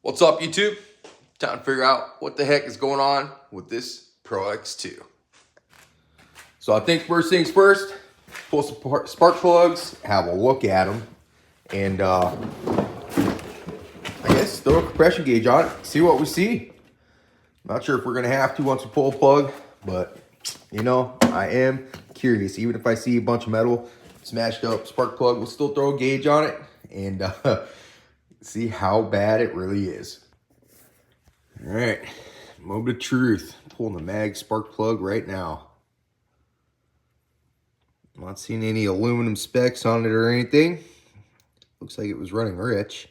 What's up, YouTube? Time to figure out what the heck is going on with this Pro X2. So I think first things first, pull some spark plugs, have a look at them, and I guess throw a compression gauge on it, see what we see. Not sure if we're gonna have to once we pull a plug, but you know, I am curious. Even if I see a bunch of metal smashed up spark plug, we'll still throw a gauge on it and see how bad it really is. All right, moment of truth. Pulling the mag spark plug right now. I'm not seeing any aluminum specks on it or anything. Looks like it was running rich.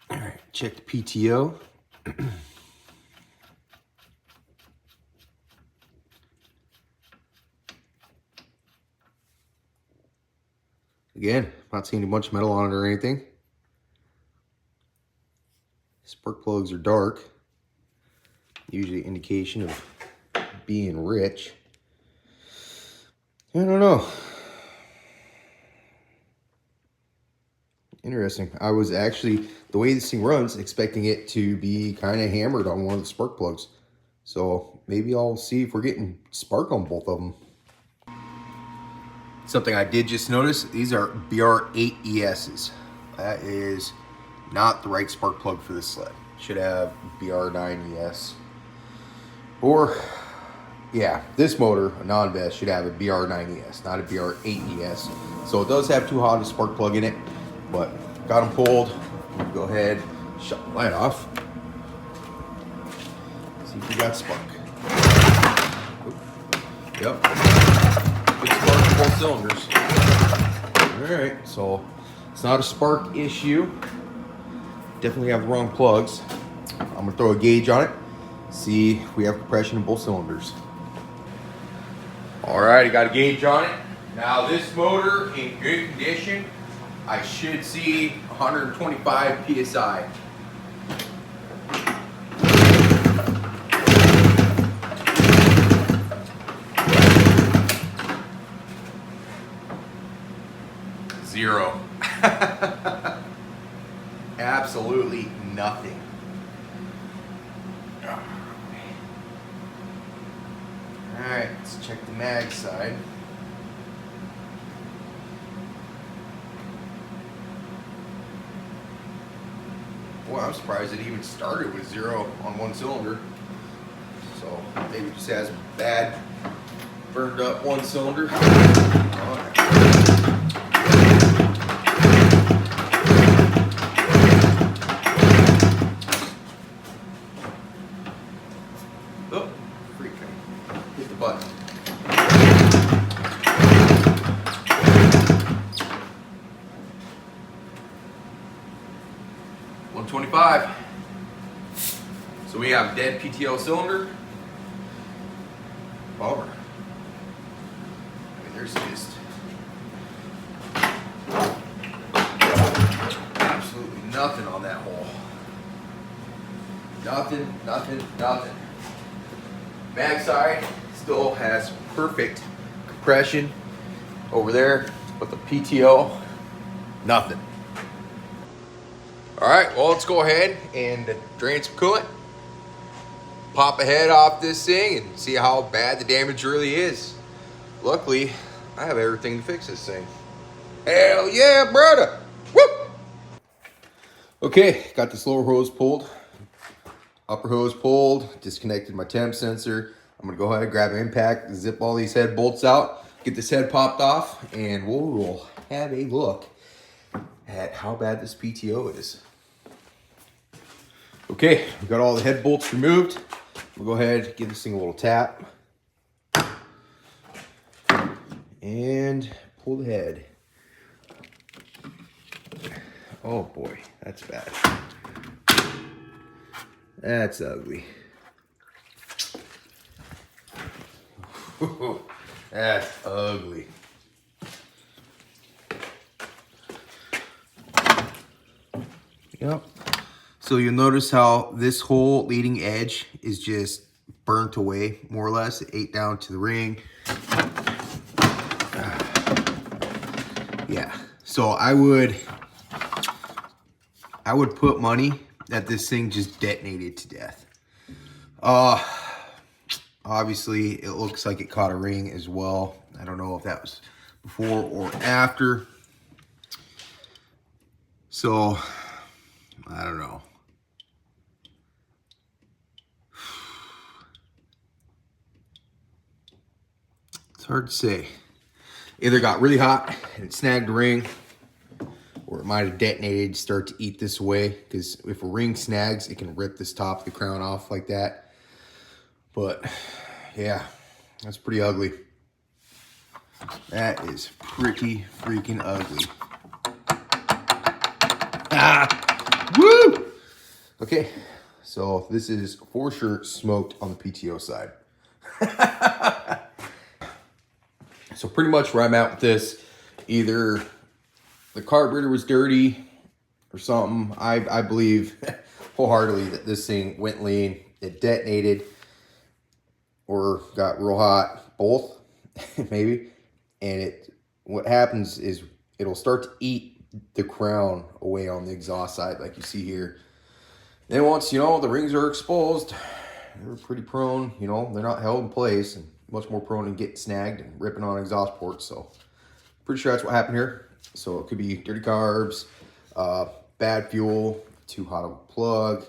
All right, check the PTO. Again, not seeing a bunch of metal on it or anything. Spark plugs are dark. Usually an indication of being rich. I don't know. Interesting. I was actually, the way this thing runs, expecting it to be kind of hammered on one of the spark plugs. So maybe I'll see if we're getting spark on both of them. Something I did just notice, these are BR8 ESs. That is not the right spark plug for this sled. Should have BR9 ES. Or, yeah, this motor, a non-vest, should have a BR9 ES, not a BR8 ES. So it does have too hot a spark plug in it, but got them pulled. Go ahead, shut the light off. See if we got spark. Yep. Good spark in both cylinders. All right, so it's not a spark issue. Definitely have the wrong plugs. I'm gonna throw a gauge on it, see if we have compression in both cylinders. All right, I got a gauge on it. Now this motor in good condition, I should see 125 PSI. Zero. Absolutely nothing. All right, let's check the mag side. Well, I'm surprised it even started with zero on one cylinder. So maybe it just has bad burned up one cylinder. Oh, freaking hit the button. $125. So we have dead PTO cylinder. Bummer. I mean, there's just absolutely nothing on that hole. Nothing, nothing, nothing. Mag side still has perfect compression over there, but the PTO, nothing. All right, well, let's go ahead and drain some coolant, pop a head off this thing, and see how bad the damage really is. Luckily, I have everything to fix this thing. Hell yeah, brother! Woo! Okay, got this lower hose pulled, upper hose pulled, disconnected my temp sensor. I'm gonna go ahead and grab an impact, zip all these head bolts out, get this head popped off, and we'll have a look at how bad this PTO is. Okay, we got all the head bolts removed. We'll go ahead and give this thing a little tap. And pull the head. Oh boy, that's bad. That's ugly. That's ugly. Yep. So you'll notice how this whole leading edge is just burnt away, more or less. It ate down to the ring. Yeah. So I would I would put money that this thing just detonated to death. Obviously, it looks like it caught a ring as well. I don't know if that was before or after. So, I don't know. It's hard to say. Either got really hot and it snagged a ring, or it might have detonated, start to eat this away. Because if a ring snags, it can rip this top of the crown off like that. But, yeah, that's pretty ugly. That is pretty freaking ugly. Ah! Woo! Okay, so this is for sure smoked on the PTO side. So pretty much where I'm at with this, either the carburetor was dirty or something. I believe wholeheartedly that this thing went lean, it detonated, or got real hot, both, maybe. And what happens is it'll start to eat the crown away on the exhaust side, like you see here. Then once, the rings are exposed, they're pretty prone, they're not held in place and much more prone to get snagged and ripping on exhaust ports. So pretty sure that's what happened here. So it could be dirty carbs, bad fuel, too hot of a plug,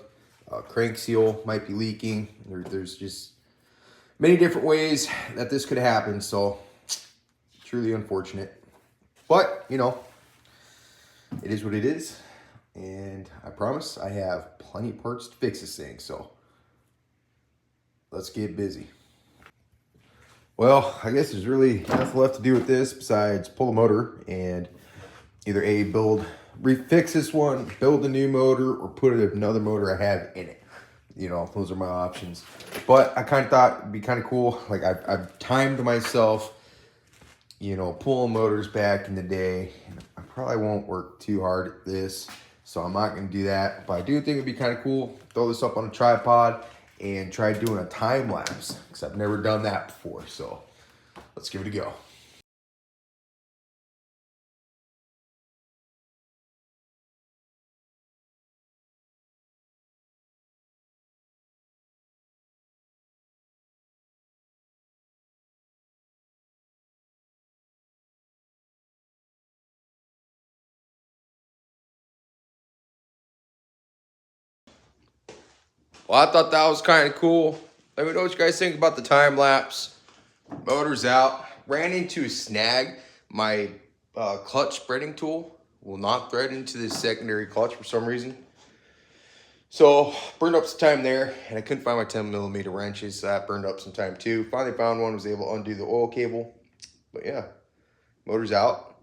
crank seal might be leaking. There's just many different ways that this could happen. So truly unfortunate, but it is what it is. And I promise I have plenty of parts to fix this thing. So let's get busy. Well, I guess there's really nothing left to do with this besides pull the motor and either refix this one, build a new motor, or put another motor I have in it. Those are my options. But I kind of thought it'd be kind of cool. Like I've timed myself, pulling motors back in the day. I probably won't work too hard at this, so I'm not going to do that. But I do think it'd be kind of cool. Throw this up on a tripod and try doing a time lapse, because I've never done that before. So let's give it a go. Well, I thought that was kind of cool. Let me know what you guys think about the time lapse. Motor's out. Ran into a snag. My clutch spreading tool will not thread into the secondary clutch for some reason. So burned up some time there, and I couldn't find my 10mm wrenches, so that burned up some time too. Finally found one, was able to undo the oil cable. But yeah, motor's out.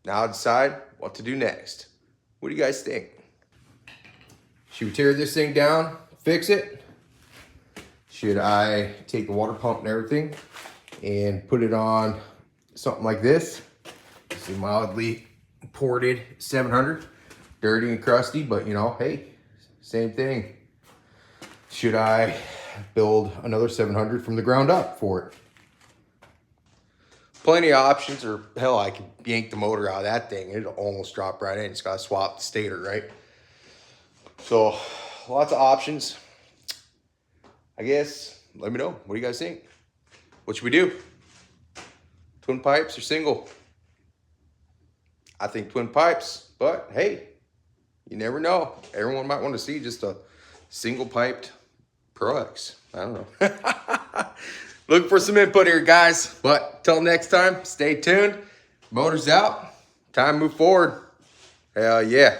Now I decide what to do next. What do you guys think? Should we tear this thing down, fix it? Should I take the water pump and everything and put it on something like this? It's a mildly ported 700. Dirty and crusty, but hey, same thing. Should I build another 700 from the ground up for it? Plenty of options, or hell, I could yank the motor out of that thing. It'll almost drop right in. Just gotta swap the stator, right? So, lots of options. I guess, let me know. What do you guys think? What should we do? Twin pipes or single? I think twin pipes, but hey, you never know. Everyone might want to see just a single piped Pro X. I don't know. Looking for some input here, guys. But till next time, stay tuned. Motor's out. Time to move forward. Hell yeah.